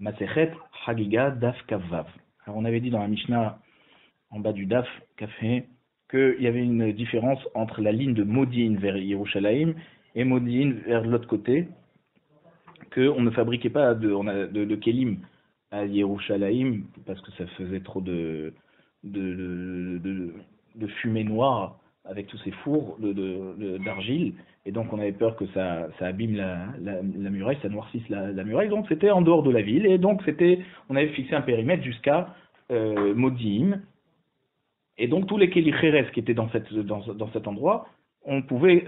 Masechet Hagiga Daf Kavav. Alors on avait dit dans la Mishnah, en bas du Daf Kafé, qu'il y avait une différence entre la ligne de Modin vers Yerushalayim et Modin vers l'autre côté, qu'on ne fabriquait pas de Kelim à Yerushalayim parce que ça faisait trop de fumée noire avec tous ces fours d'argile, et donc on avait peur que ça abîme la muraille, ça noircisse la muraille, donc c'était en dehors de la ville, et donc on avait fixé un périmètre jusqu'à Modim, et donc tous les Kéli-Khéres qui étaient dans cet endroit, on pouvait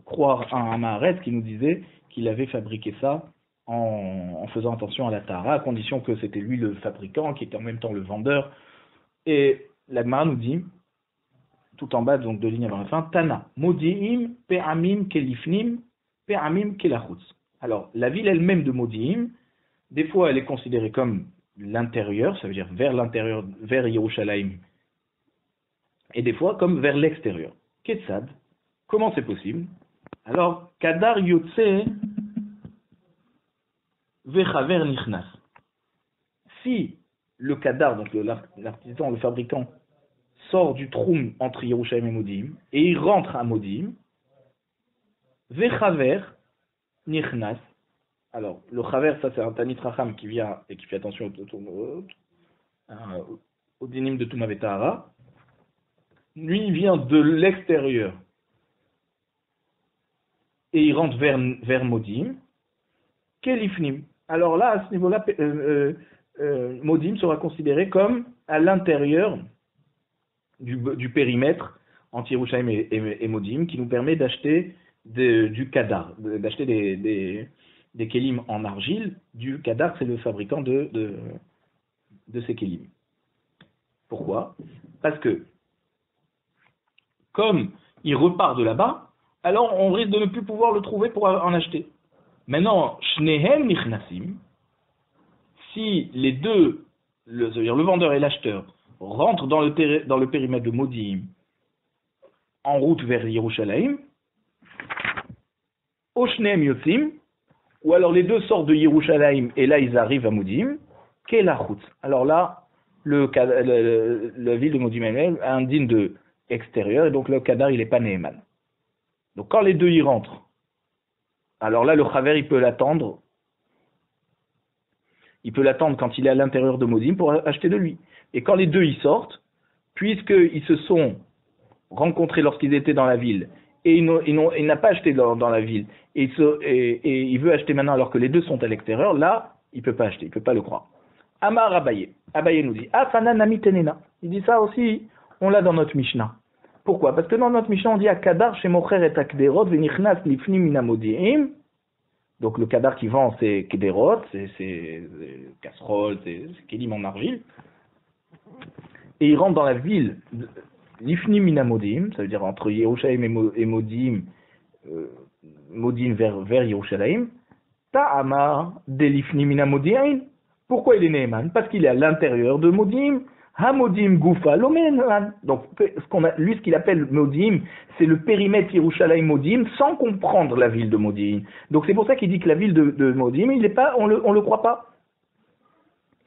croire à un Maharet qui nous disait qu'il avait fabriqué ça en faisant attention à la Tahara, à condition que c'était lui le fabricant, qui était en même temps le vendeur. Et la Gemara nous dit, tout en bas donc de ligne avant la fin, Tana, Modi'im, Pe'amim, Kelifnim, Pe'amim, Kelachutz. Alors, la ville elle-même de Modi'im, des fois elle est considérée comme l'intérieur, ça veut dire vers l'intérieur, vers Yerushalayim, et des fois comme vers l'extérieur. Ketzad, comment c'est possible? Alors, Kadar Yotse Vechaver Nichnas. Si le Kadar, donc l'artisan, le fabricant, sort du troum entre Yerushalayim et Modim, et il rentre à Modim, Vechaver Nichnas. Alors, le Chaver, ça c'est un Tanit Racham qui vient et qui fait attention au dinim de Touma Vetahara. Lui, il vient de l'extérieur et il rentre vers Modim. Kelifnim. Alors là, à ce niveau-là, Modim sera considéré comme à l'intérieur du périmètre entre Yerushalayim et Modim, qui nous permet d'acheter du Kadar, d'acheter des Kélim en argile. Du Kadar, c'est le fabricant de ces Kélim. Pourquoi? Parce que comme il repart de là-bas, alors on risque de ne plus pouvoir le trouver pour en acheter. Maintenant, Shnehem Nichnasim, si les deux, c'est-à-dire le vendeur et l'acheteur, rentrent dans le périmètre de Modim en route vers Yerushalayim, ou Shnehem Yotzim, ou alors les deux sortent de Yerushalayim et là ils arrivent à Modim, Kelachutz. Alors là, la ville de Modim elle-même a un digne de extérieur, et donc le Kadar il n'est pas Neheman. Donc quand les deux y rentrent, alors là le Chaver il peut l'attendre quand il est à l'intérieur de Modim pour acheter de lui. Et quand les deux y sortent, puisqu'ils se sont rencontrés lorsqu'ils étaient dans la ville, et il n'a pas acheté dans la ville, et il veut acheter maintenant alors que les deux sont à l'extérieur, là il ne peut pas acheter, il ne peut pas le croire. Amar Abaye nous dit, Afana Nami Tenena. Il dit ça aussi, on l'a dans notre Mishnah. Pourquoi? Parce que dans notre Mishnah, on dit Akadar chez Mocher et Akderot, Venichnas Lifnim Minamodim. Donc le Kadar qui vend, c'est Kederot, c'est casseroles, c'est Kélim en argile. Et il rentre dans la ville, Lifnim Minamodim, ça veut dire entre Yerushalayim et Modim, Modim vers Yerushalayim. Ta'ama de Lifnim Minamodim. Pourquoi il est Neheman? Parce qu'il est à l'intérieur de Modim. Hamodim Goufa Lomen. Donc, lui, ce qu'il appelle Modim, c'est le périmètre Yerushalayim Modim, sans comprendre la ville de Modim. Donc, c'est pour ça qu'il dit que la ville de Modim, on le croit pas.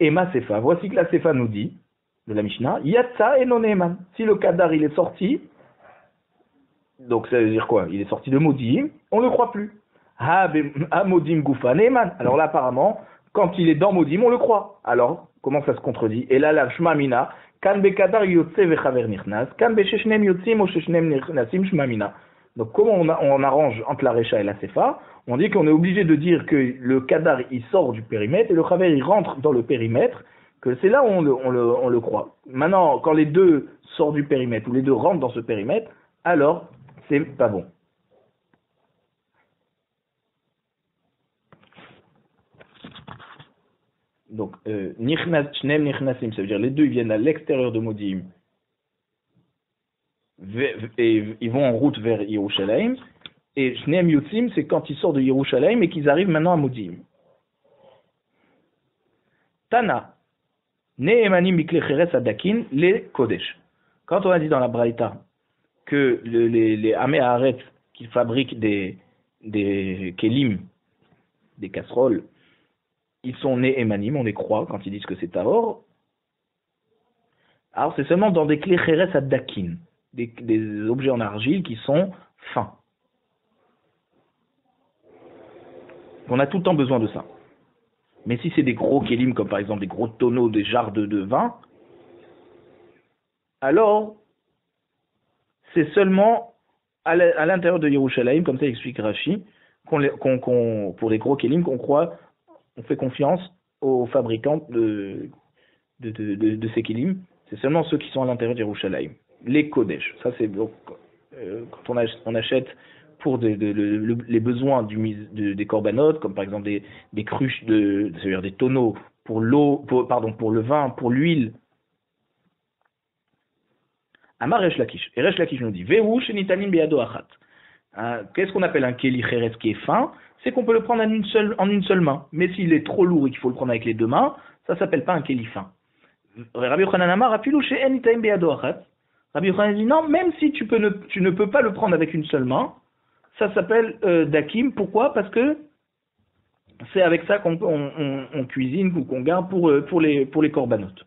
Et ma Sefa, voici que la Sefa nous dit, de la Mishnah, Yatsa et non Neheman. Si le Kadar, il est sorti, donc ça veut dire quoi? Il est sorti de Modim, on le croit plus. Hamodim Goufa Neheman. Alors là, apparemment, quand il est dans Modim, on le croit. Alors, comment ça se contredit? Et là, la Shmamina, kan bekadar yotse vechaver nichnas, kan besheshnem yotzim o sheshnem nichnasim shmamina. Donc, comment on arrange entre la Recha et la Sefa? On dit qu'on est obligé de dire que le Kadar, il sort du périmètre, et le Chaver, il rentre dans le périmètre, que c'est là où on le croit. Maintenant, quand les deux sortent du périmètre, ou les deux rentrent dans ce périmètre, alors, c'est pas bon. Donc, Shneem Nichnasim, ça veut dire les deux ils viennent à l'extérieur de Modim et ils vont en route vers Yerushalayim. Et Shneem Yotzim, c'est quand ils sortent de Yerushalayim et qu'ils arrivent maintenant à Modim. Tana, Nehemanim Miklecheres Adakin, les Kodesh. Quand on a dit dans la Braïta que les Amé Haaretz qui fabriquent des Kélim, des casseroles, ils sont nés émanim, on les croit quand ils disent que c'est tahor. Alors c'est seulement dans des clés cheres à dakin, des objets en argile qui sont fins. On a tout le temps besoin de ça. Mais si c'est des gros kélim, comme par exemple des gros tonneaux, des jarres de vin, alors c'est seulement à l'intérieur de Yerushalayim, comme ça explique Rashi, pour les gros kélim, on fait confiance aux fabricants de ces kélim. C'est seulement ceux qui sont à l'intérieur de Yerushalayim. Les Kodesh. Ça c'est donc, quand on achète pour les besoins des corbanotes, comme par exemple des cruches, c'est-à-dire des tonneaux pour pour le vin, pour l'huile. Amar Resh Lakish. Et Resh Lakish nous dit, Vehu shenitanim be'ado achat. Qu'est-ce qu'on appelle un keli cheres qui est fin? C'est qu'on peut le prendre en une seule main. Mais s'il est trop lourd et qu'il faut le prendre avec les deux mains, ça s'appelle pas un keli fin. Rabbi Yochanan Amar afilu she'en nitaim be'ado achat. Rabbi Yochanan dit non, même si tu ne peux pas le prendre avec une seule main, ça s'appelle dakim. Pourquoi? Parce que c'est avec ça qu'on cuisine ou qu'on garde pour les corbanotes.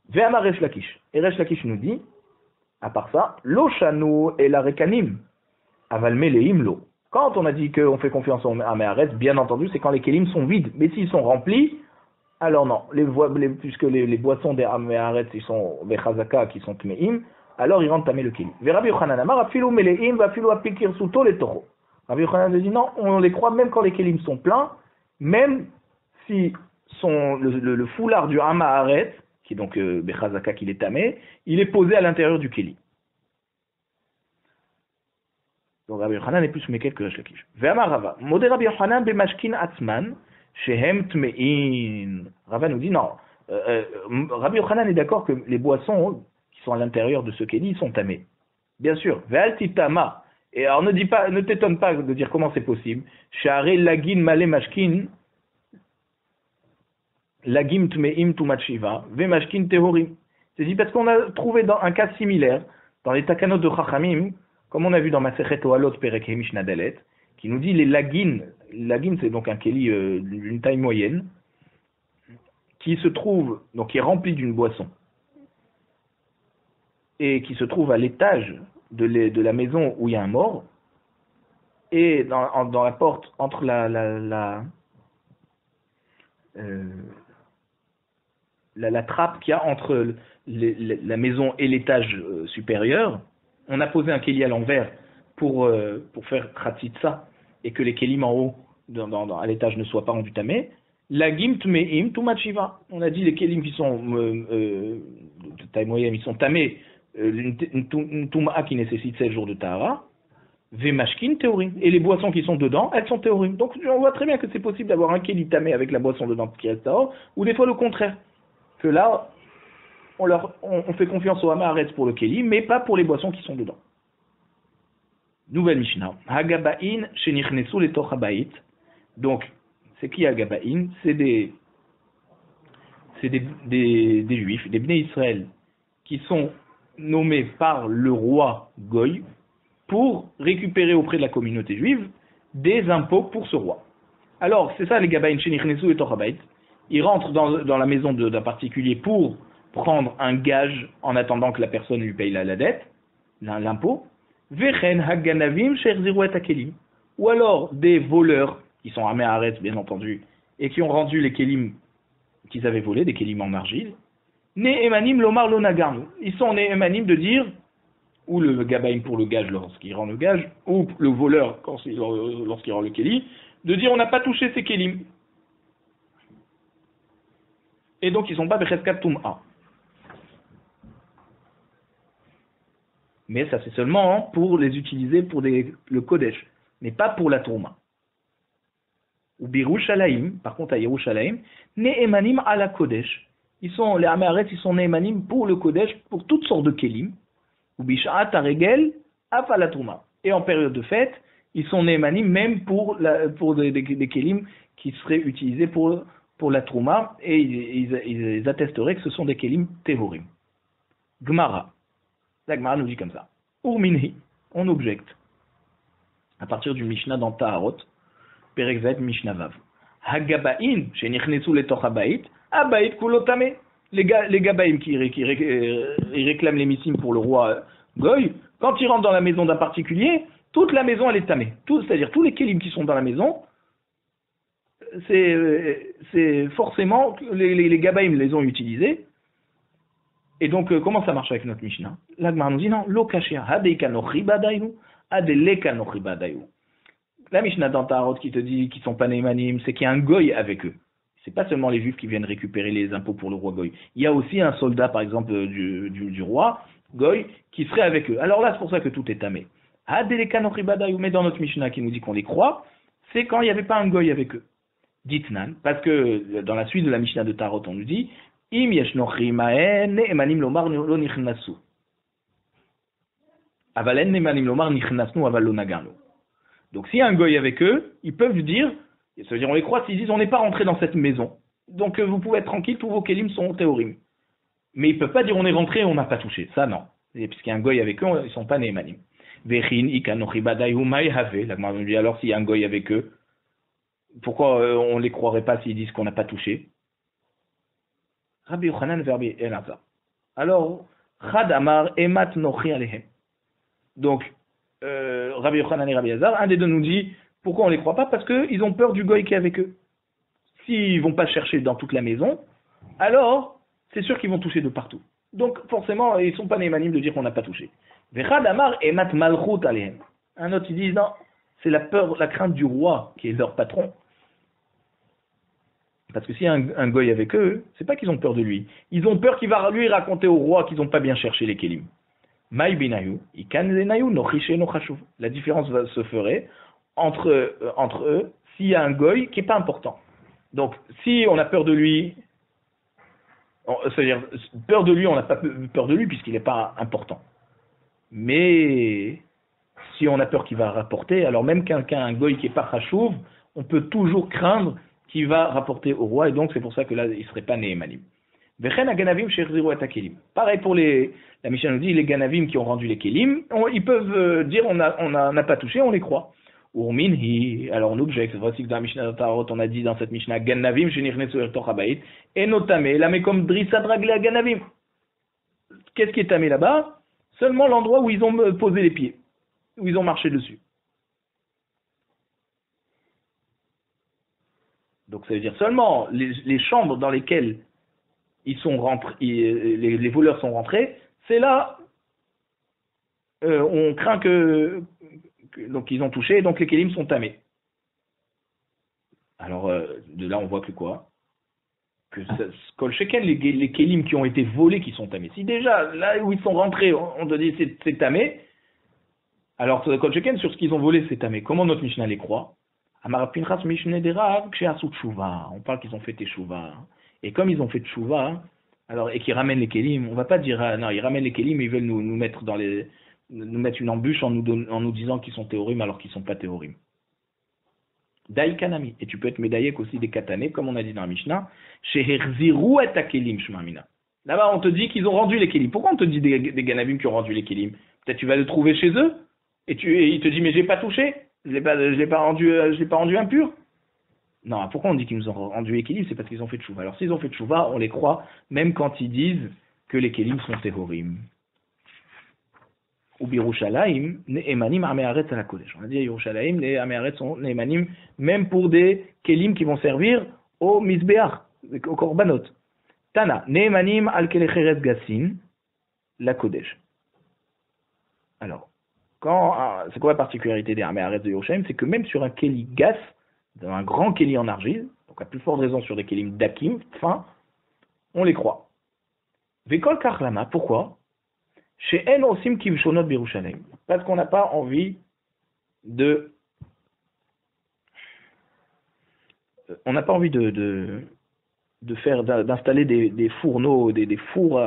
Ve'amar Resh Lakish. Et Resh Lakish nous dit, à part ça, lo shanu et la rekanim, aval meleim lo. Quand on a dit qu'on fait confiance à Meharet, bien entendu, c'est quand les kelim sont vides. Mais s'ils sont remplis, alors non, puisque les boissons des Meharet, ils sont des chazaka qui sont tmeim, alors ils rentrent tamer le kelim. Rabbi Yochanan Amar afilu meleim vafilu apikir suto le toro. Rabbi Yochanan dit non, on les croit même quand les kelim sont pleins, même si le foulard du Meharet, qui est donc Bechazaka qu'il est tamé, il est posé à l'intérieur du Kéli. Donc Rabbi Yochanan est plus méquel que Resh Lakish. Ve'amar Rava, modé Rabbi Yochanan b'mashkin atzman, shehem tme'in. Rava nous dit non, Rabbi Yochanan est d'accord que les boissons qui sont à l'intérieur de ce Kéli sont tamées. Bien sûr, ve'al titama. Et alors ne t'étonne pas de dire comment c'est possible. Sha'are lagin male mashkin, Lagim tmeim tumachiva, vemashkin tehorim. C'est dit parce qu'on a trouvé dans un cas similaire, dans les takanot de Chachamim, comme on a vu dans Masechet Ohalot Perek Mishnah Dalet, qui nous dit les lagin c'est donc un keli d'une taille moyenne, qui se trouve, donc qui est rempli d'une boisson, et qui se trouve à l'étage de la maison où il y a un mort, et dans la porte entre la trappe qu'il y a entre la maison et l'étage supérieur, on a posé un kéli à l'envers pour faire khatsitsa et que les kélim en haut à l'étage ne soient pas rendus tamés. La gim tmeim tumachiva. On a dit les kélim qui sont de taille moyenne, ils sont tamés, une touma qui nécessite 7 jours de tahara. Vemashkin théorim. Et les boissons qui sont dedans, elles sont théorim. Donc on voit très bien que c'est possible d'avoir un kéli tamé avec la boisson dedans qui reste tahor, ou des fois le contraire. Que là, on fait confiance au Hamaharetz pour le Kéli, mais pas pour les boissons qui sont dedans. Nouvelle Mishnah. Hagaba'in shenichnesu letoch habayit. Donc, c'est qui Hagaba'in? C'est des Juifs, des Bnei Israël, qui sont nommés par le roi Goy pour récupérer auprès de la communauté juive des impôts pour ce roi. Alors, c'est ça les Gaba'in shenichnesu letoch habayit. Il rentre dans la maison d'un particulier pour prendre un gage en attendant que la personne lui paye la dette, l'impôt. Vechen haganavim sherziru et hakelim. Ou alors des voleurs qui sont armés à arrêt, bien entendu, et qui ont rendu les kelim qu'ils avaient volés, des kelim en argile. Ne emanim lomar lonagarnu. Ils sont ne emanim de dire, ou le gabaïm pour le gage lorsqu'il rend le gage, ou le voleur lorsqu'il rend le kéli, de dire on n'a pas touché ces kelim. Et donc ils ne sont pas Becheskat Tum'a. Mais ça c'est seulement pour les utiliser pour le Kodesh, mais pas pour la Touma. Ou Birushalayim, par contre à Yerushalayim, Ne'emanim à la Kodesh. Les Améharetz, ils sont Ne'emanim pour le Kodesh, pour toutes sortes de Kelim. Ou Bisha'at Aregel, Af à la Touma. Et en période de fête, ils sont Ne'emanim même pour des Kelim qui seraient utilisés pour la Trouma, et ils attesteraient que ce sont des Kelim Tehorim. Gmara. La Gmara nous dit comme ça. Urminhi, on objecte. À partir du Mishnah dans Taharot, Perek Zayt Mishnah Vav. Hagabaim, shenichnesu letoch habayit, habayit kulo tameh. Les gabaïm qui réclament les missim pour le roi Goy, quand ils rentrent dans la maison d'un particulier, toute la maison elle est tamée. C'est-à-dire tous les kélim qui sont dans la maison, c'est forcément, les gabaïm les ont utilisés. Et donc, comment ça marche avec notre Mishnah? L'Agmar nous dit non, lo kashia, hadeikanochi badayu, adelekanochi badayu. La Mishnah dans Tarot qui te dit qu'ils sont pas némanim, c'est qu'il y a un Goy avec eux. C'est pas seulement les juifs qui viennent récupérer les impôts pour le roi Goy. Il y a aussi un soldat, par exemple, du roi Goy, qui serait avec eux. Alors là, c'est pour ça que tout est tamé. Mais dans notre Mishnah qui nous dit qu'on les croit, c'est quand il n'y avait pas un Goy avec eux. Ditnan, parce que dans la suite de la Mishnah de Tarot, on nous dit Im yeshnochimaen ne'emanim lomar lo nichnasu. Avalen ne'emanim lomar nichnasnu aval lo nagarnu. Donc s'il y a un Goy avec eux, ils peuvent dire, ça veut dire on les croit s'ils disent on n'est pas rentré dans cette maison. Donc vous pouvez être tranquille, tous vos kélim sont théorim. Mais ils ne peuvent pas dire on est rentré et on n'a pas touché. Ça non. Puisqu'il y a un Goy avec eux, ils ne sont pas néemanim. Vechin ikanochi badayu maïhave. La Gemara nous dit alors s'il y a un Goy avec eux, pourquoi on ne les croirait pas s'ils disent qu'on n'a pas touché? Rabbi Yochanan verbi Elazar. Alors, Chad Amar emat nochi alehem. Donc, Rabbi Yochanan et Rabbi Elazar, un des deux nous dit pourquoi on ne les croit pas? Parce qu'ils ont peur du Goy qui est avec eux. S'ils ne vont pas chercher dans toute la maison, alors c'est sûr qu'ils vont toucher de partout. Donc forcément, ils ne sont pas némanim de dire qu'on n'a pas touché. Vechad Amar emat malchut alehem. Un autre, ils disent non, c'est la peur, la crainte du roi qui est leur patron. Parce que s'il y a un Goy avec eux, c'est pas qu'ils ont peur de lui. Ils ont peur qu'il va lui raconter au roi qu'ils n'ont pas bien cherché les kélim. Maï binayu, ikan zenayu, no chishe no chashuv. La différence se ferait entre eux s'il y a un Goy qui n'est pas important. Donc, si on a peur de lui, c'est-à-dire, peur de lui, on n'a pas peur de lui puisqu'il n'est pas important. Mais si on a peur qu'il va rapporter, alors même un Goy qui n'est pas chashuv, on peut toujours craindre qu'il va rapporter au roi, et donc c'est pour ça que là, il ne serait pas néemanim. Pareil pour la Mishnah nous dit, les ganavim qui ont rendu les kélim, ils peuvent dire on n'a pas touché, on les croit. Alors on objecte, c'est vrai que dans la Mishnah Tarot, on a dit dans cette Mishnah, ganavim shenirnesu ertoch habayit, et notamé, là mais comme drissad raglé à ganavim. Qu'est-ce qui est tamé là-bas? Seulement l'endroit où ils ont posé les pieds, où ils ont marché dessus. Donc ça veut dire seulement les chambres dans lesquelles ils sont rentrés, les voleurs sont rentrés, c'est là on craint donc ils ont touché, donc les kélim sont tamés. Alors de là on voit que quoi? Que Kol Sheken, les kélim qui ont été volés qui sont tamés. Si déjà là où ils sont rentrés on te dit c'est tamé, alors Kol Sheken sur ce qu'ils ont volé c'est tamé. Comment notre Mishnah les croit? On parle qu'ils ont fait teshuva. Et comme ils ont fait teshuva, alors, et qu'ils ramènent les kélim, on ne va pas dire, non, ils ramènent les kélim et ils veulent nous mettre nous mettre une embûche en nous disant qu'ils sont théorim alors qu'ils ne sont pas théorim. Daï kanami. Et tu peux être médaillé aussi des katané, comme on a dit dans la Mishnah, chez Herziru et Akelim shmamina. Là-bas, on te dit qu'ils ont rendu les kélim. Pourquoi on te dit des ganavim qui ont rendu les kélim? Peut-être tu vas le trouver chez eux, et il te dit, mais j'ai pas touché. Je l'ai pas rendu impur. Non, pourquoi on dit qu'ils nous ont rendu équilibre? C'est parce qu'ils ont fait tchouva. Alors s'ils ont fait tchouva, on les croit, même quand ils disent que les kélim sont théorim. Ou Birushalayim, ne'emanim ameharet à la kodesh. On a dit à Yerushalayim, les ameharet sont ne'emanim, même pour des kélim qui vont servir au misbeach, au korbanot. Tana, ne'emanim al kelecheret gassin, la kodesh. Alors, c'est quoi la particularité des Améharet de Yerushalayim? C'est que même sur un Kéli gas, dans un grand Kéli en argile, donc à plus forte raison sur des Kélim d'Akim, fin, on les croit. Vekol Karlama, pourquoi? Chez En Osim Kivshonot Yerushalayim. Parce qu'on n'a pas envie on n'a pas envie d'installer des fourneaux, des fours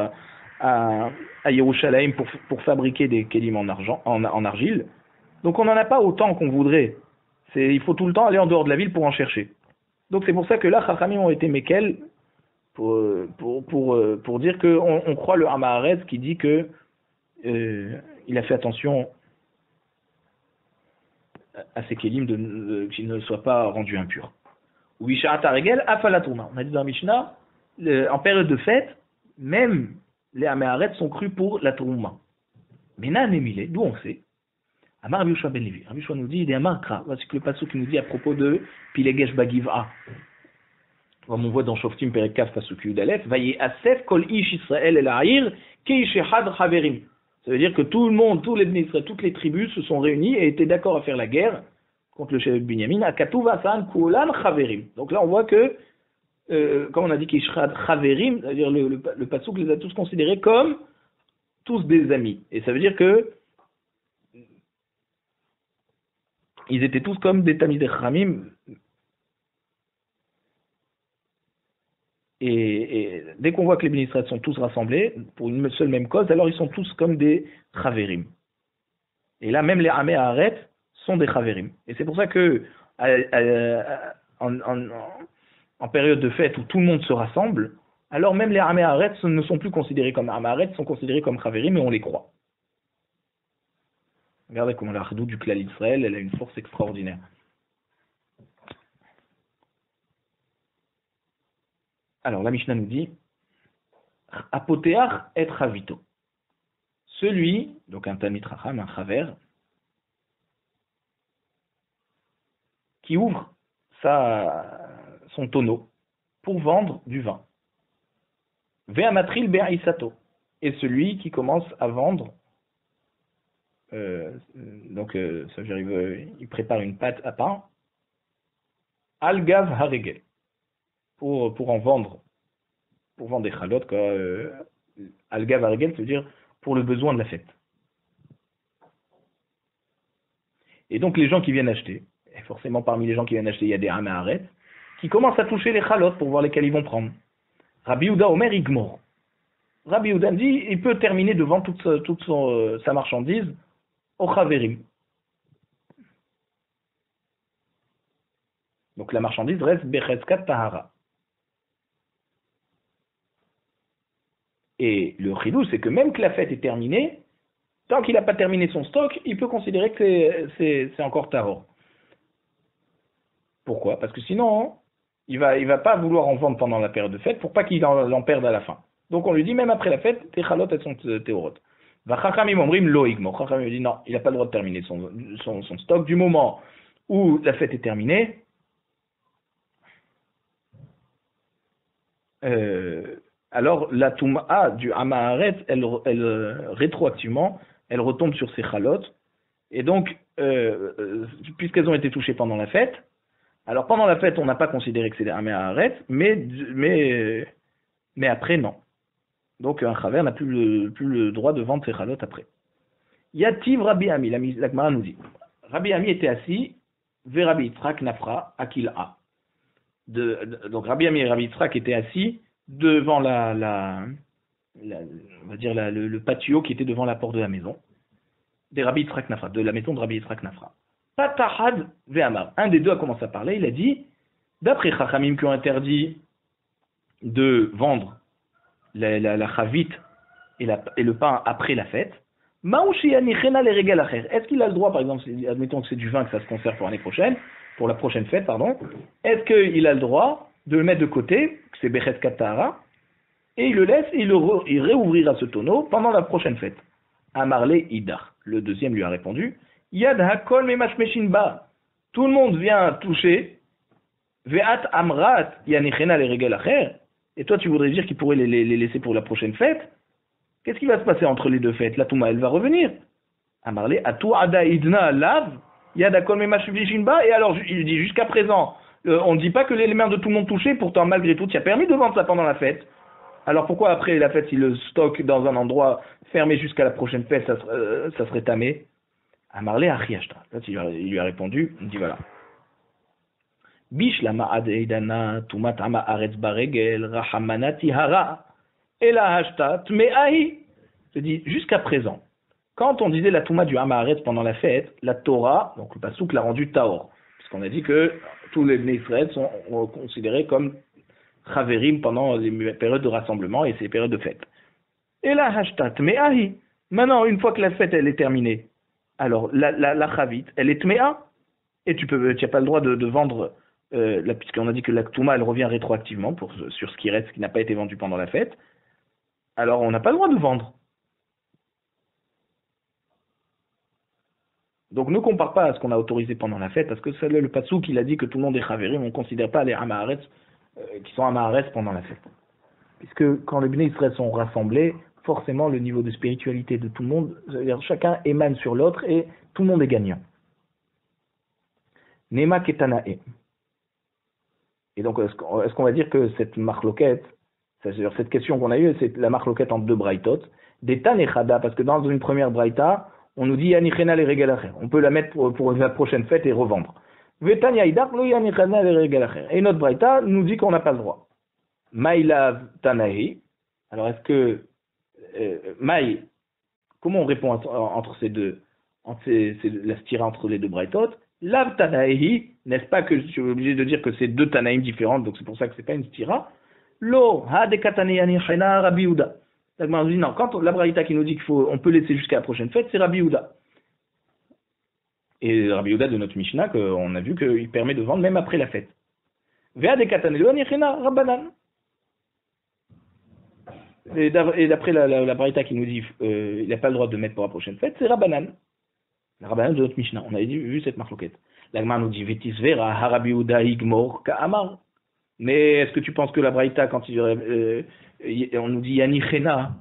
à Yerushalayim pour fabriquer des kélim en argile. Donc on n'en a pas autant qu'on voudrait. Il faut tout le temps aller en dehors de la ville pour en chercher. Donc c'est pour ça que là, Chachamim ont été mékel pour dire qu'on croit le Hamaharet qui dit que il a fait attention à ses kélim qu'il ne soit pas rendu impur. Ou Bisharat Haregel, Afalatrouma. On a dit dans Mishnah, en période de fête, même les Améharet sont crus pour la Trouma. Mais Nanemile, d'où on sait, Amar Rabbi Yoshua ben Levi. Rabbi Yoshua nous dit, il est Amar Kra. Voici que le passage qui nous dit à propos de Pilegesh Bagiv'a. Comme on voit dans Shoftim Perek Pasuk Yud Aleph, Vaye Asef Kol Ish Israël El Ha'ir Keish Echad Chaverim. Ça veut dire que tout le monde, tous les Bnei Israël, toutes les tribus se sont réunies et étaient d'accord à faire la guerre contre le chef Binyamin. Akatuv Asan Kulan Chaverim. Donc là, on voit que, comme on a dit Keish Echad Chaverim, c'est-à-dire le Pasuk les a tous considérés comme tous des amis. Et ça veut dire que ils étaient tous comme des Tamidei Chachamim. Et dès qu'on voit que les Bnei Israël sont tous rassemblés pour une seule même cause, alors ils sont tous comme des Chaverim. Et là, même les Amé Haaret sont des Chaverim. Et c'est pour ça que en période de fête où tout le monde se rassemble, alors même les Amé Haaret ne sont plus considérés comme Amé Haaret, sont considérés comme Chaverim et on les croit. Regardez comment la Chadou du Klal Israël, elle a une force extraordinaire. Alors, la Mishnah nous dit Apoteach et Chavito. Celui, donc un Talmid Chacham, un Chaver, qui ouvre son tonneau pour vendre du vin. Ve'amatril be'aisato. Et celui qui commence à vendre, ça veut dire il prépare une pâte à pain, Al-Gav Haregel. Pour vendre des chalotes, Al-Gav Haregel, ça veut dire pour le besoin de la fête. Et donc les gens qui viennent acheter, et forcément parmi les gens qui viennent acheter, il y a des Amé Haaret, qui commencent à toucher les chalotes pour voir lesquelles ils vont prendre. Rabbi Yehuda Omer Igmor. Rabbi Yehuda dit, il peut terminer de vendre toute sa marchandise au Chaverim. Donc la marchandise reste Becheskat Tahara. Et le chidou, c'est que même que la fête est terminée, tant qu'il n'a pas terminé son stock, il peut considérer que c'est encore tahor. Pourquoi? Parce que sinon, il va pas vouloir en vendre pendant la période de fête pour pas qu'il en perde à la fin. Donc on lui dit, même après la fête, tes chalotes, elles sont théorotes. Va chachamim omrim lo igmor. Chachamim dit, non, il n'a pas le droit de terminer son stock. Du moment où la fête est terminée, alors la Touma du Amé Haaret, elle rétroactivement, elle retombe sur ses chalotes. Et donc, puisqu'elles ont été touchées pendant la fête, alors pendant la fête, on n'a pas considéré que c'est des Amé Haaret, mais après, non. Donc un chaver n'a plus le droit de vendre ses chalotes après. Yativ Rabbi Ami, la Gemara nous dit. Rabbi Ami était assis, ve Rabbi Yitzhak Nafra Akil'a. Donc Rabbi Ami et Rabbi Yitzhak étaient assis devant on va dire le patio qui était devant la porte de la maison de Rabbi Yitzhak Nafra, de la maison de Rabbi Yitzhak Nafra. Patahad ve'amar. Un des deux a commencé à parler, il a dit, d'après Chachamim qui ont interdit de vendre la chavite et le pain après la fête, est-ce qu'il a le droit, par exemple, admettons que c'est du vin que ça se conserve pour l'année prochaine, pour la prochaine fête, pardon, est-ce qu'il a le droit de le mettre de côté, que c'est Bechet Katara, et il le laisse, et il réouvrira ce tonneau pendant la prochaine fête. Amarle Idar. Le deuxième lui a répondu, Yad Hakol Memashmeshin Ba. Tout le monde vient toucher, Ve'at Amrat Yanichena le Regel Acher. Et toi, tu voudrais dire qu'il pourrait les laisser pour la prochaine fête? Qu'est-ce qui va se passer entre les deux fêtes? La Touma, elle va revenir. Amarle, Atou Ada Idna Lav, Yadakol Memashmeshin Ba. Et alors, il dit, jusqu'à présent, on ne dit pas que les mains de tout le monde touchées, pourtant, malgré tout, tu as permis de vendre ça pendant la fête. Alors pourquoi après la fête, si le stock dans un endroit fermé jusqu'à la prochaine fête, ça serait tamé? Amarle Achiashta. Là, il lui a répondu, il dit voilà. Bishlama adeidana tumat ama aretz baregel rahamanati hara ela hashtat me'ahi. Je dis jusqu'à présent, quand on disait la touma du Amé Haaret pendant la fête, la Torah, donc le pasouk l'a rendu taor, puisqu'on a dit que tous les Bnei Israël sont considérés comme chaverim pendant les périodes de rassemblement et ces périodes de fête. Ela hashtat me'ahi. Maintenant, une fois que la fête elle est terminée, alors la chavite, elle est tméa. Et tu n'as pas le droit de vendre, puisqu'on a dit que la Ktouma, elle revient rétroactivement sur ce qui reste, ce qui n'a pas été vendu pendant la fête. Alors, on n'a pas le droit de vendre. Donc, ne compare pas à ce qu'on a autorisé pendant la fête, parce que c'est le Passouk, il a dit que tout le monde est Chavérim, on ne considère pas les Amaharetz qui sont Amaharetz pendant la fête. Puisque quand les Bnei Israël sont rassemblés, forcément, le niveau de spiritualité de tout le monde, c'est-à-dire chacun émane sur l'autre et tout le monde est gagnant. Nema Ketanae. Et donc, est-ce qu'on va dire que cette marloquette, c'est-à-dire cette question qu'on a eue, c'est la marloquette entre deux braïtot, des Tanechada, parce que dans une première braïta, on nous dit Yanichena les régalacher. On peut la mettre pour la prochaine fête et revendre. Vetanya Idak, lo Yanichena les régalacher. Et notre braïta nous dit qu'on n'a pas le droit. Maïlav Tanahi. Alors, est-ce que Maï, comment on répond entre ces deux, la stira entre les deux braïtot? Lav Tanahi, n'est-ce pas que je suis obligé de dire que c'est deux Tanaïm différentes, donc c'est pour ça que c'est pas une stira. Lo, ha de Kataneyani Chena Rabbi Yehuda. On dit non, quand la braïta qui nous dit on peut laisser jusqu'à la prochaine fête, c'est Rabbi Yehuda. Et Rabbi Yehuda de notre Mishnah, on a vu qu'il permet de vendre même après la fête. Vea de Kataneyani Chena Rabbanan. Et d'après la braïta qui nous dit il n'a pas le droit de mettre pour la prochaine fête, c'est Rabbanan. La Rabbanan de notre Mishnah. On avait vu cette marloquette. L'Agma nous dit Vetis vera harabi Yehuda igmor ka'amar. Mais est-ce que tu penses que la braïta, quand on nous dit Yanichena,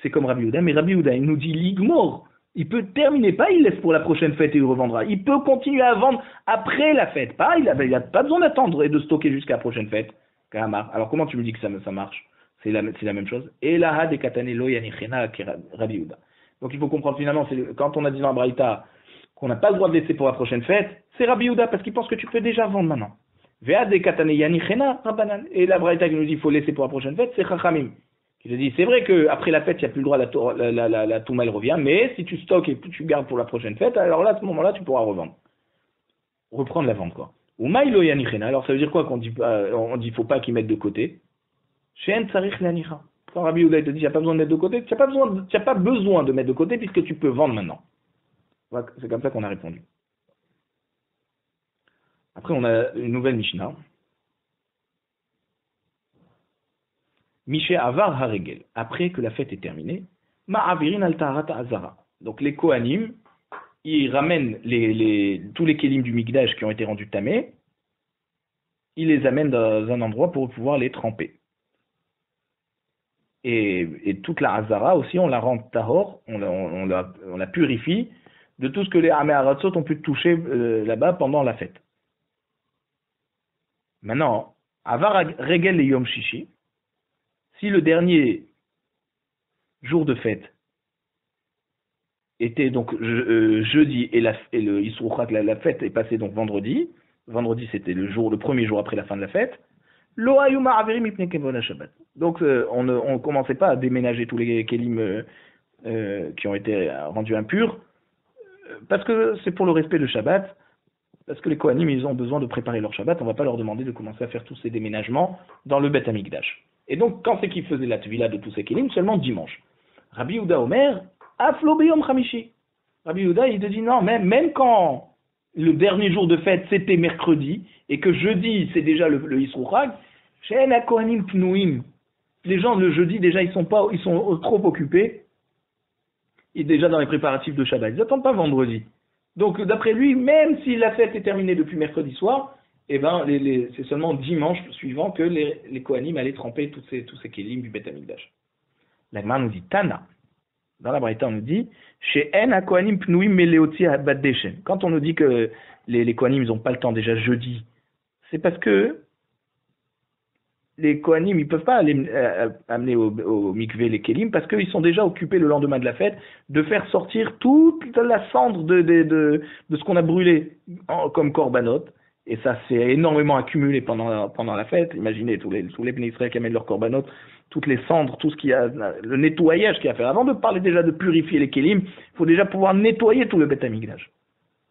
c'est comme Rabbi Yehuda, mais Rabbi Yehuda, il nous dit l'igmor. Il peut terminer, pas il laisse pour la prochaine fête et il revendra. Il peut continuer à vendre après la fête. Pas, il n'a pas besoin d'attendre et de stocker jusqu'à la prochaine fête. Ka'amar. Alors comment tu me dis que ça marche? C'est la même chose. Et la ha de katanelo Yanichena Rabbi Yehuda. Donc il faut comprendre finalement, quand on a dit dans la braïta qu'on n'a pas le droit de laisser pour la prochaine fête, c'est Rabbi Yehuda parce qu'il pense que tu peux déjà vendre maintenant. Vea de kataneyani chena rabanan. Et la braïta qui nous dit qu'il faut laisser pour la prochaine fête, c'est Chachamim. Qui nous dit c'est vrai qu'après la fête, il n'y a plus le droit, la touma elle revient, mais si tu stockes et tu gardes pour la prochaine fête, alors là, à ce moment-là, tu pourras revendre. Reprendre la vente, quoi. Ou maïlo yani chena. Alors ça veut dire quoi qu'on dit faut pas qu'ils mettent de côté? Shen tsarich lanicha. Quand Rabbi Yehuda te dit, il n'y a pas besoin de mettre de côté, tu n'as pas besoin de mettre de côté puisque tu peux vendre maintenant. C'est comme ça qu'on a répondu. Après, on a une nouvelle Mishnah. Mishe Avar Haregel. Après que la fête est terminée, Ma'avirin al Taharata Azara. Donc les Kohanim, ils ramènent tous les Kélim du Mikdash qui ont été rendus tamés, ils les amènent dans un endroit pour pouvoir les tremper. Et toute la Hazara aussi, on la rend tahor, on la purifie de tout ce que les Amé Aratzot ont pu toucher là-bas pendant la fête. Maintenant, Avar Regel et Yom Shishi, si le dernier jour de fête était donc jeudi et le Isrouchat, la fête est passée donc vendredi c'était le premier jour après la fin de la fête, donc on ne commençait pas à déménager tous les kélim qui ont été rendus impurs, parce que c'est pour le respect de Shabbat, parce que les Kohanim ils ont besoin de préparer leur Shabbat, on ne va pas leur demander de commencer à faire tous ces déménagements dans le Beth Amikdash. Et donc quand c'est qu'ils faisaient la tvila de tous ces kélim? Seulement dimanche. Rabbi Yehuda Omer, Aflo beyom chamishi. Rabbi Yehuda il te dit non, même quand le dernier jour de fête c'était mercredi et que jeudi c'est déjà le Yisrouchag, She'en Kohanim pnouim. Les gens le jeudi déjà ils sont trop occupés, et déjà dans les préparatifs de Shabbat, ils n'attendent pas vendredi. Donc d'après lui, même si la fête est terminée depuis mercredi soir, eh ben c'est seulement dimanche suivant que les Kohanim allaient tremper tous ces kélim du Beth Amikdash. La Gemara nous dit Tana. Dans la Braïta, on nous dit She'en Kohanim pnouim meleoti bad deshen. Quand on nous dit que les Kohanim ils n'ont pas le temps déjà jeudi, c'est parce que les Kohanim, ils ne peuvent pas amener au mikvé les kélim parce qu'ils sont déjà occupés le lendemain de la fête de faire sortir toute la cendre de ce qu'on a brûlé comme korbanot. Et ça s'est énormément accumulé pendant la fête. Imaginez tous les Bnei Israël qui amènent leurs korbanot, toutes les cendres, tout ce qu'il y a, le nettoyage qu'il y a à faire. Avant de parler déjà de purifier les kélim, il faut déjà pouvoir nettoyer tout le Beth Amikdash.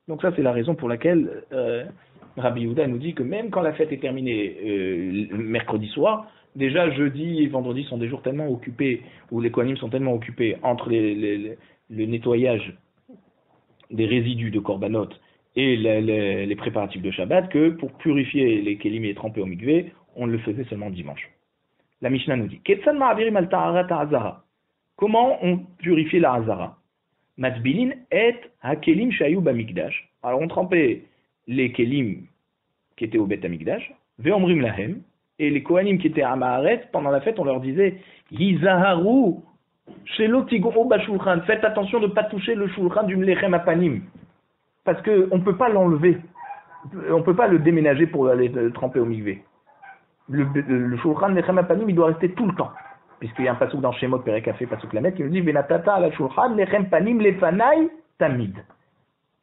Donc ça c'est la raison pour laquelle Rabbi Yehuda nous dit que même quand la fête est terminée mercredi soir, déjà jeudi et vendredi sont des jours tellement occupés, où les Kohanim sont tellement occupés entre le nettoyage des résidus de korbanot et les préparatifs de Shabbat que pour purifier les kelim et les tremper au mikvé, on le faisait seulement dimanche. La Mishnah nous dit Ketsan ma'avirim al ta'arat ha'azara. Comment on purifie la hazara? Matbilin et hakelim shayu bamikdash. Alors on trempait les kelim qui étaient au Bet Amikdash, ve'omrim lahem, et les kohanim qui étaient à Maharet, pendant la fête, on leur disait Yizaharu shelo tigou bashulchan. Faites attention de ne pas toucher le shulchan du mlechem apanim, parce qu'on ne peut pas l'enlever, on ne peut pas le déménager pour aller le tremper au mikvé. Le shulchan lechem apanim, il doit rester tout le temps. Puisqu'il y a un passouk dans Shemot Perekafé, passouk Lamet, qui nous dit Venatata ala shulchan lechem panim lefanai tamid.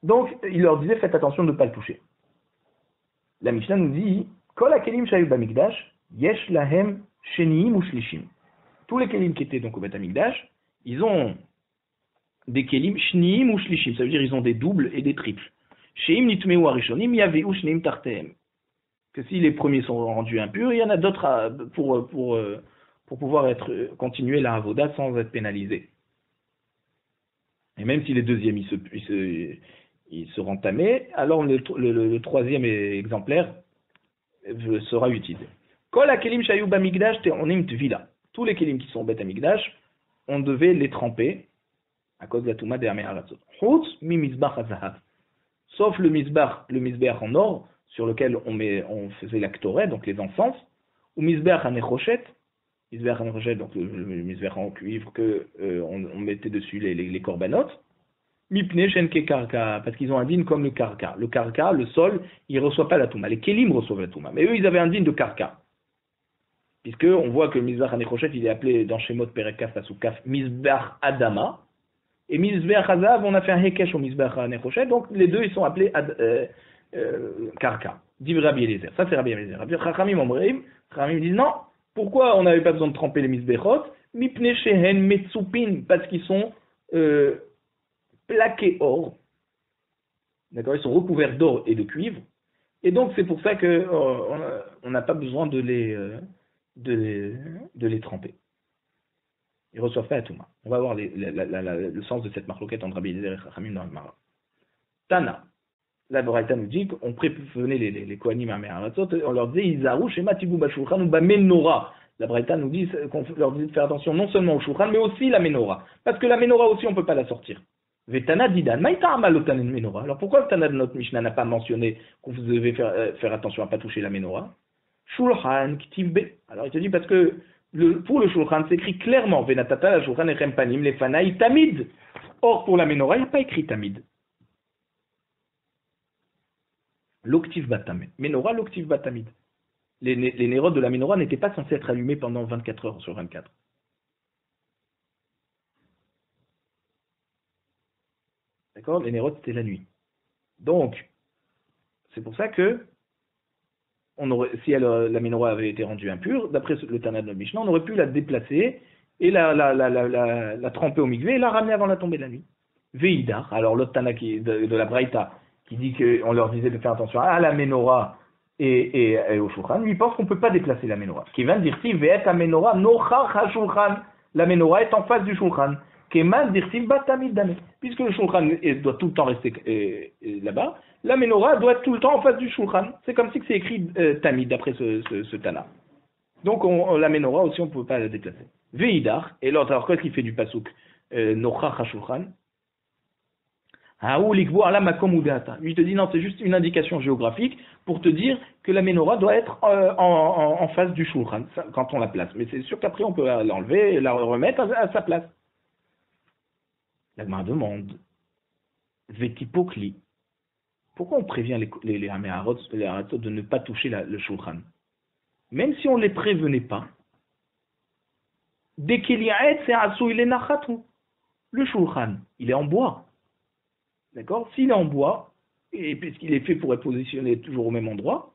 Donc, il leur disait faites attention de ne pas le toucher. La Mishnah nous dit Kol hakelim shayu bamikdash yesh lahem sheniim ou shlishim. Tous les kelim qui étaient donc au Bet Amikdash, ils ont des kelim shniim ou shlishim, ça veut dire ils ont des doubles et des triples. Sheim nitmeu arishonim yaveu shneim tartehem. Que si les premiers sont rendus impurs, il y en a d'autres pour pouvoir continuer la avoda sans être pénalisé. Et même si les deuxièmes ils seront entamés, alors le troisième exemplaire sera utilisé. Kol hakelim shayu bamikdash te'onim tvila. Tous les kelim qui sont au Bet Amikdash, on devait les tremper à cause de la touma des Ameharatzot. Chutz mi mizbach hazahav. Sauf le mizbach en or, sur lequel on faisait la ktoret, donc les encens, ou mizbach hanechoshet, donc le mizbach en cuivre que on mettait dessus les korbanot, mipne shenke karka, parce qu'ils ont un din comme le karka. Le karka, le sol, il ne reçoit pas la touma. Les kelim reçoivent la touma, mais eux, ils avaient un din de karka. Puisque on voit que Mizbach Hanechoshet, il est appelé dans Shemot Perekaf Pasukaf Mizbach Adama, et Mizbach Hazav, on a fait un Hekesh au Mizbach Hanechoshet, donc les deux ils sont appelés Karka. Dit Rabbi Eliezer. Ça c'est Rabbi Eliezer. Chachamim Omreim, Chachamim disent non, pourquoi on n'avait pas besoin de tremper les Mizbechot? Mipne Shehen Metsupin, parce qu'ils sont plaqués or. D'accord, ils sont recouverts d'or et de cuivre, et donc c'est pour ça que on n'a pas besoin de les tremper. Ils ne reçoivent pas la touma. On va voir le sens de cette marloquette entre Rabbi Eliezer et Chachamim dans le Mara. Tana. La Braïta nous dit qu'on prévenait les Kohanim à Meharatzot, on leur disait Izaru shema tibou bashulchan ou bamenora. La Braïta nous dit qu'on leur dit de faire attention non seulement au shulchan, mais aussi la menorah. Parce que la menorah aussi, on ne peut pas la sortir. Vetana didan, maïta amalotan en menorah. Alors pourquoi le Tana de notre Mishnah n'a pas mentionné qu'on devait faire attention à ne pas toucher la menorah? Shulchan ktivbe. Alors il te dit parce que pour le shulchan c'est écrit clairement venatata la shulchan echem panim lefanai tamid. Or pour la menorah il n'y a pas écrit tamid. L'octiv batamid. Menorah l'octiv batamid. Les nérodes de la menorah n'étaient pas censés être allumés pendant 24 heures sur 24. D'accord? Les nérodes c'était la nuit. Donc c'est pour ça que si la menorah avait été rendue impure, d'après le Tana de notre Mishnah, on aurait pu la déplacer et la tremper au mikvé et la ramener avant la tombée de la nuit. Veidar, alors l'autre Tana de la Braïta, qui dit qu'on leur disait de faire attention à la menorah et au shulchan, lui pense qu'on ne peut pas déplacer la menorah. Qui va dire si ve'et la menorah nochach ha-shulchan, la menorah est en face du shulchan. Puisque le shulchan doit tout le temps rester là-bas, la menorah doit être tout le temps en face du shulchan. C'est comme si c'est écrit tamid d'après ce Tana. Donc la menorah aussi on ne peut pas la déplacer. Veidar, et l'autre, alors qu'est-ce qu'il fait du pasuk nochach ha-shulchan? Lui te dit non, c'est juste une indication géographique pour te dire que la menorah doit être en face du shulchan quand on la place. Mais c'est sûr qu'après on peut l'enlever et la remettre à sa place. La Gemara demande, Vetipokli, pourquoi on prévient les Haratzot de ne pas toucher le shulchan? Même si on ne les prévenait pas, dès qu'il y a le shulchan, il est en bois. D'accord? S'il est en bois, et puisqu'il est fait pour être positionné toujours au même endroit,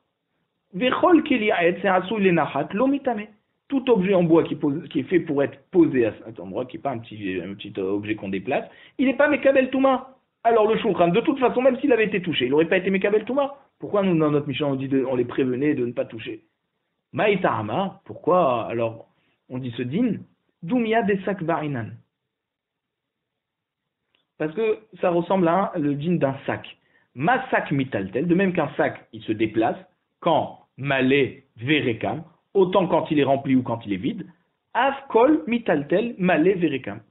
tout objet en bois qui est fait pour être posé à cet endroit, qui n'est pas un petit objet qu'on déplace, il n'est pas Mekabel Touma. Alors le shulchan, de toute façon, même s'il avait été touché, il n'aurait pas été Mekabel Touma. Pourquoi nous, dans notre Mishnah, on les prévenait de ne pas toucher? Maïtahama, pourquoi alors on dit ce din? Doumia des sacs barinan. Parce que ça ressemble à le din d'un sac. Masak mitaltel, de même qu'un sac, il se déplace, quand malé verekam, autant quand il est rempli ou quand il est vide, afkol mitaltel malé verekam.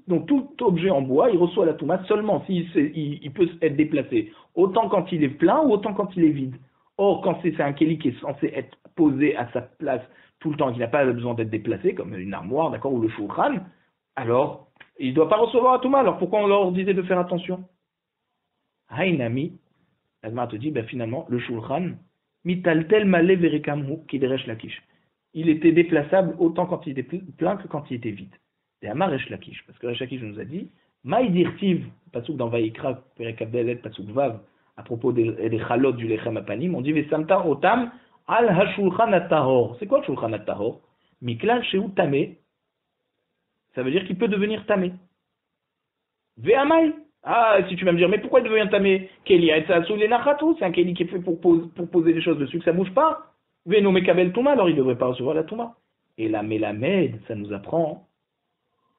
Donc tout objet en bois, il reçoit la touma seulement s'il il peut être déplacé, autant quand il est plein ou autant quand il est vide. Or, quand c'est un kéli qui est censé être posé à sa place tout le temps, qu'il n'a pas besoin d'être déplacé, comme une armoire, d'accord, ou le shulchan, alors il ne doit pas recevoir la touma. Alors pourquoi on leur disait de faire attention? Haïnami, l'Agmara te dit, ben finalement, le shulchan, mitaltel malé verekamhu, kideresh lakish. Il était déplaçable autant quand il était plein que quand il était vide. Et Amar Resh Lakish, parce que Resh Lakish nous a dit, Maïdirtiv, pasuk dans Vaïkra, Perek Abdelet, pasuk Vav, à propos des chalot du lechem apanim, on dit, Vesamta otam al hashulchan atahor. C'est quoi le shulchan atahor? Miklal sheu tamé. Ça veut dire qu'il peut devenir tamé. Ve'amai. Ah, si tu vas me dire, mais pourquoi il devient tamé? Keli aetsasu lenachatou, c'est un keli qui est fait pour poser des choses dessus, que ça bouge pas. Ve'no mekabel touma, alors il ne devrait pas recevoir la touma. Et la mélamède, ça nous apprend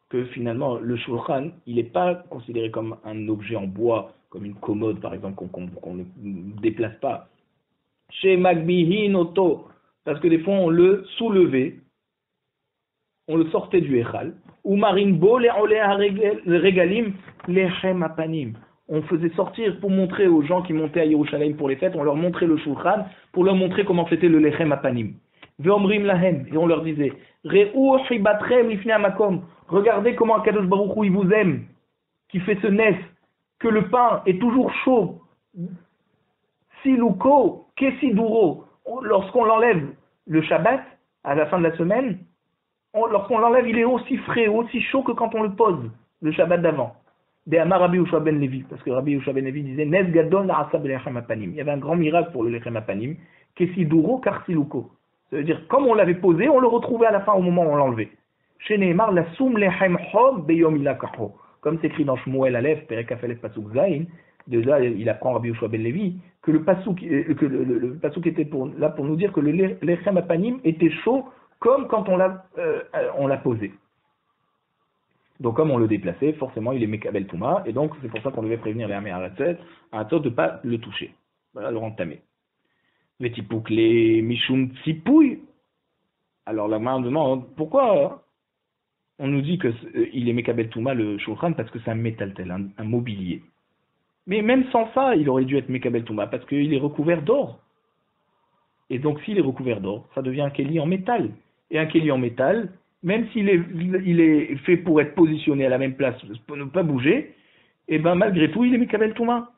que finalement, le shulchan, il n'est pas considéré comme un objet en bois, comme une commode par exemple, qu'on ne déplace pas. Chez Magbihin Oto, parce que des fois on le soulevait, on le sortait du Echal, ou Marinbo, les Regalim, les Apanim. On faisait sortir pour montrer aux gens qui montaient à Yerushalayim pour les fêtes, on leur montrait le shulchan pour leur montrer comment c'était le Lechem Apanim. Ve'omrim lahem, et on leur disait, Re'u hibatrem lifnei hamakom, regardez comment Akadosh Baruch Hu il vous aime, qui fait ce nes, que le pain est toujours chaud. Siluko, kesiduro, lorsqu'on l'enlève le Shabbat, à la fin de la semaine, lorsqu'on l'enlève, il est aussi frais, aussi chaud que quand on le pose, le Shabbat d'avant. De Amar Rabbi Yehoshua ben Levi, parce que Rabbi Yehoshua ben Levi disait, Nes gadol la'asa b'lechem apanim. Il y avait un grand miracle pour le lechem apanim, kesiduro kar siluko. Ça veut dire, comme on l'avait posé, on le retrouvait à la fin au moment où on l'enlevait. Chez Nehemar, la soum lechem chov beyom ilakacho. Comme c'est écrit dans Shmuel Aleph, Perek Afelef Pasuk Zayin, de là, il apprend Rabbi Yehoshua ben Levi, que le pasuk était là pour nous dire que le lechem apanim était chaud comme quand on l'a posé. Donc comme on le déplaçait, forcément il est mekabel touma, et donc c'est pour ça qu'on devait prévenir les Améharatzet, de ne pas le toucher. Voilà, le entamer. Les tipouk, les mishum tsipouille. Alors la main demande, pourquoi on nous dit qu'il est mekabel touma le shulchan? Parce que c'est un métaltel, un mobilier. Mais même sans ça, il aurait dû être mekabel touma, parce qu'il est recouvert d'or. Et donc s'il est recouvert d'or, ça devient un kéli en métal. Et un kéli en métal, même s'il est fait pour être positionné à la même place, pour ne pas bouger, et ben malgré tout, il est mekabel touma.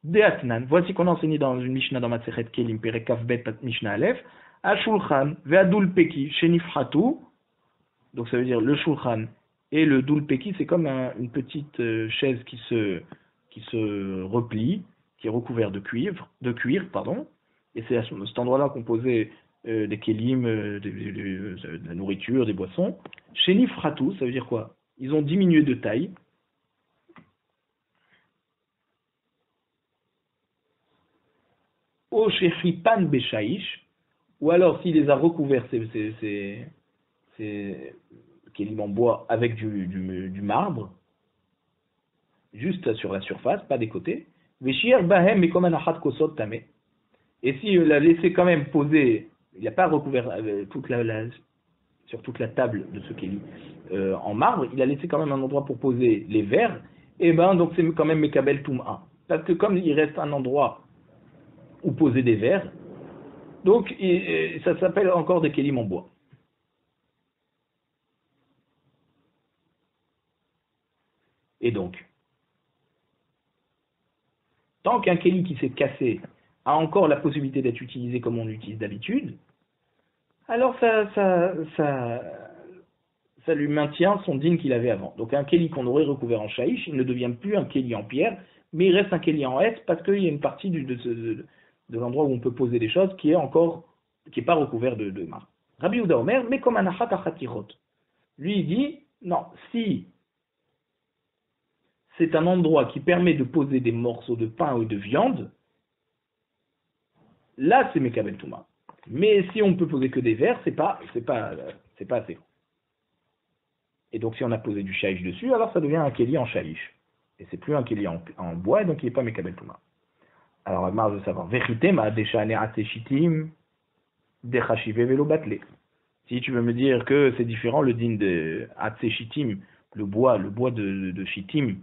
Deatnan, voici qu'on a enseigné dans une Mishnah dans Masechet Kelim, Perek Kavbet Mishnah Aleph, Ashulchan, Ve'adul Peki, Shenifratu, donc ça veut dire le Shulchan et le Dul Peki, c'est comme une petite chaise qui se replie, qui est recouverte de cuir, et c'est à cet endroit-là qu'on posait des kelim, de la nourriture, des boissons. Shenifratu, ça veut dire quoi? Ils ont diminué de taille. O shechipan beshaïch, ou alors s'il les a recouverts, ces kelim en bois avec du marbre, juste sur la surface, pas des côtés. Veshir bahem mekomanachat kosot tamé. Et s'il l'a laissé quand même poser, il n'a pas recouvert sur toute la table de ce kéli en marbre, il a laissé quand même un endroit pour poser les verres, et ben donc c'est quand même mekabel touma. Parce que comme il reste un endroit où poser des verres, donc ça s'appelle encore des kélim en bois. Et donc, tant qu'un kéli qui s'est cassé a encore la possibilité d'être utilisé comme on l'utilise d'habitude, alors ça lui maintient son din qu'il avait avant. Donc un kéli qu'on aurait recouvert en shaïch, il ne devient plus un kéli en pierre, mais il reste un kéli en S parce qu'il y a une partie de l'endroit où on peut poser des choses qui est pas recouvert de marbre. Rabbi Yehuda Omer, mais comme un achat achatirot. Lui il dit, non, si c'est un endroit qui permet de poser des morceaux de pain ou de viande, là c'est mekabel touma. Mais si on peut poser que des verres, c'est pas assez. Et donc si on a posé du shaïch dessus, alors ça devient un kéli en shaïch. Et c'est plus un Keli en bois, donc il n'est pas Mekabel Touma. Alors, la marge de savoir. Vérité, ma Deshane Ateshitim, Dechachive Velo Batle. Si tu veux me dire que c'est différent, le din de Ateshitim, le bois de Shitim,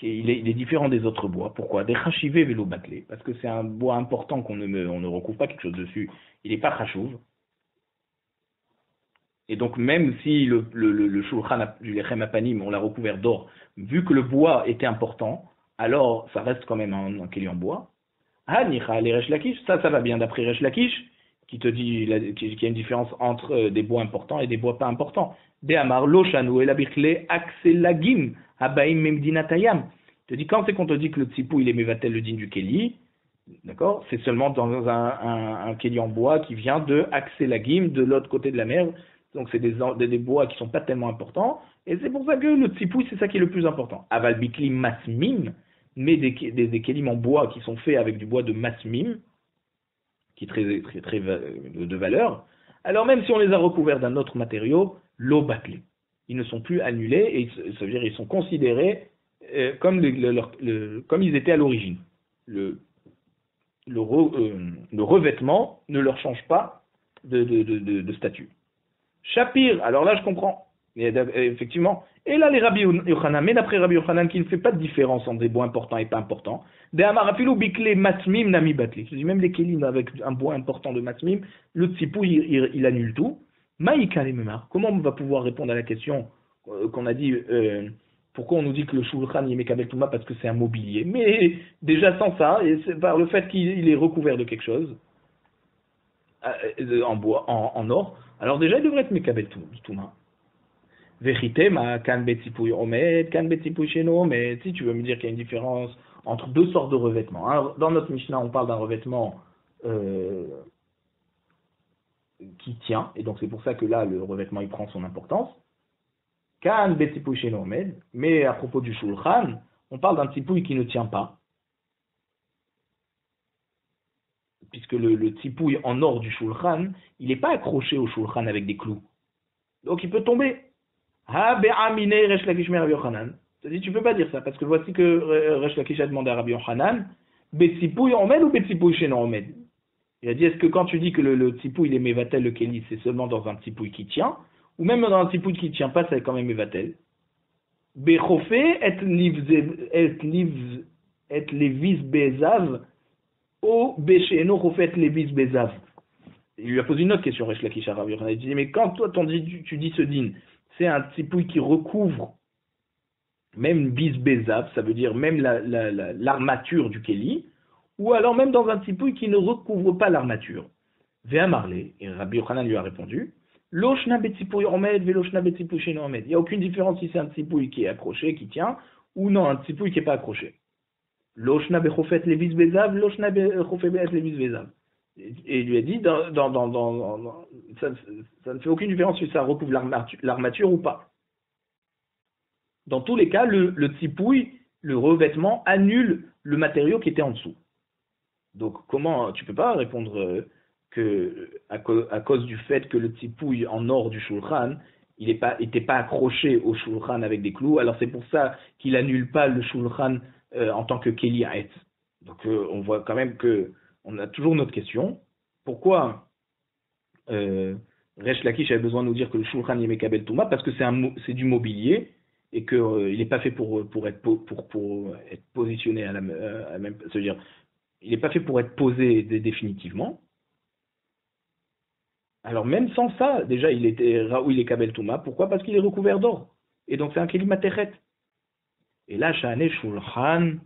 il est différent des autres bois. Pourquoi? Dechachive Velo Batle. Parce que c'est un bois important on ne recouvre pas quelque chose dessus. Il n'est pas chachouv. Et donc, même si le Shulchan du Lechem Apanim, on l'a recouvert d'or, vu que le bois était important, alors ça reste quand même un Keli en bois. Ah, Nicha, les Resh Lakish, ça va bien d'après Resh Lakish, qui te dit qu'il y a une différence entre des bois importants et des bois pas importants. De Amar, Loshanu, et la Birkle, Akselagim, Abaim Memdinatayam. Te dit, quand c'est qu'on te dit que le Tzipou, il est Mevatel le din du Keli, d'accord, c'est seulement dans un Keli en bois qui vient de Akselagim, de l'autre côté de la mer. Donc c'est des bois qui sont pas tellement importants, et c'est pour ça que le tzipouille, c'est ça qui est le plus important. Aval bikli masmim, mais des kelim en bois qui sont faits avec du bois de masmim, qui est très de valeur, alors même si on les a recouverts d'un autre matériau, l'eau batli. Ils ne sont plus annulés, et ça veut dire ils sont considérés comme ils étaient à l'origine. Le revêtement ne leur change pas de statut. Shapir, alors là je comprends, effectivement. Et là les Rabbi Yochanan, mais d'après Rabbi Yochanan qui ne fait pas de différence entre des bois importants et pas importants, de Amarafilu bikle masmim nami batli. Je dis même les kelim avec un bois important de masmim, le tzipou il annule tout. Maïka les memar. Comment on va pouvoir répondre à la question qu'on a dit, pourquoi on nous dit que le shulchan y est mekabel touma parce que c'est un mobilier, mais déjà sans ça, et c'est par le fait qu'il est recouvert de quelque chose, en bois, en or, alors déjà il devrait être Mekabel Touma. Vérité, ma kan betzipouy omed, kan betzipouy sheno omed. Si tu veux me dire qu'il y a une différence entre deux sortes de revêtements. Dans notre Mishnah, on parle d'un revêtement qui tient, et donc c'est pour ça que là, le revêtement il prend son importance. Kan betzipouy sheno omed, mais à propos du shulchan, on parle d'un tzipouy qui ne tient pas. Puisque le tzipouille en or du shulchan, il n'est pas accroché au shulchan avec des clous. Donc il peut tomber. Ha be'amine Resh Lakish me Rabbi Yochanan. C'est-à-dire tu peux pas dire ça, parce que voici que Resh Lakish a demandé à Rabbi Yochanan, be'tzipouille omed ou be'tzipouille sheno omed. Il a dit, est-ce que quand tu dis que le tzipouille il est mevatel le keli, c'est seulement dans un tzipouille qui tient, ou même dans un tzipouille qui ne tient pas, c'est quand même mevatel. Be'chofé et levis bezav. O Béchéno Rofet Lévis Bézav. Il lui a posé une autre question, Resh Lakish à Rabbi Yochanan. Il dit, mais quand toi tu dis ce din, c'est un tzipouille qui recouvre même bis Bézav, ça veut dire même l'armature du Keli, ou alors même dans un tzipouille qui ne recouvre pas l'armature. Véa Marlé, et Rabbi Yochanan lui a répondu, Loshna betzipouille omed, veloshna betzipouille sheno omed. Il n'y a aucune différence si c'est un tzipouille qui est accroché, qui tient, ou non, un tzipouille qui n'est pas accroché. Loshna bechofet levis bezav, loshna bechofet levis bezav. Et il lui a dit, ça ne fait aucune différence si ça recouvre l'armature ou pas. Dans tous les cas, le tzipouille, le revêtement, annule le matériau qui était en dessous. Donc, comment tu peux pas répondre que à cause du fait que le tzipouille en or du shulchan, il n'était pas accroché au shulchan avec des clous, alors c'est pour ça qu'il annule pas le shulchan en tant que Keli Haetz. Donc on voit quand même que on a toujours notre question. Pourquoi Resh Lakish avait besoin de nous dire que le Shulchan est Mekabel Touma? Parce que c'est du mobilier et qu'il n'est pas fait pour être positionné à la même. C'est-à-dire, il n'est pas fait pour être posé définitivement. Alors même sans ça, déjà il était Raoui les Kabel Touma. Pourquoi? Parce qu'il est recouvert d'or. Et donc c'est un Keli Materet. Et là, Shane Shulchan,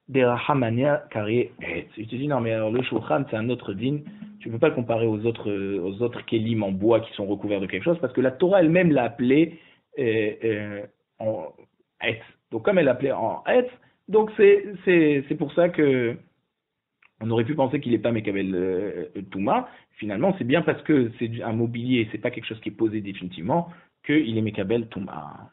Derahamania Kari. Je te dis, non, mais alors le Shulchan, c'est un autre din. Tu ne peux pas le comparer aux autres kelim en bois qui sont recouverts de quelque chose, parce que la Torah elle-même l'a appelé en Etz. Donc, comme elle l'a appelé en Etz, donc c'est pour ça que on aurait pu penser qu'il n'est pas Mekabel Touma. Finalement, c'est bien parce que c'est un mobilier, c'est pas quelque chose qui est posé définitivement, qu'il est Mekabel Touma.